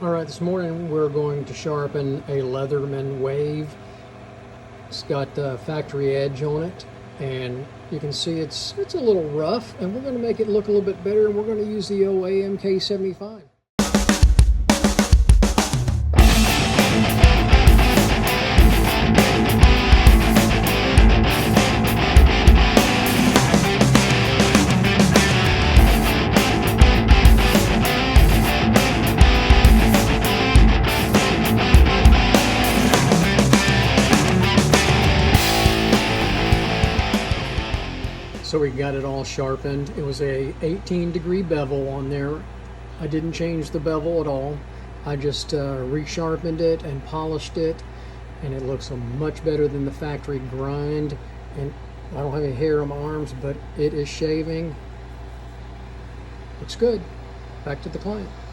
All right, this morning we're going to sharpen a Leatherman wave. It's got factory edge on it, and you can see it's a little rough, and we're going to make it look a little bit better, and we're going to use the OA MK75. So we got it all sharpened. It was a 18-degree bevel on there. I didn't change the bevel at all. I just resharpened it and polished it, and it looks much better than the factory grind. And I don't have any hair on my arms, but it is shaving. Looks good. Back to the client.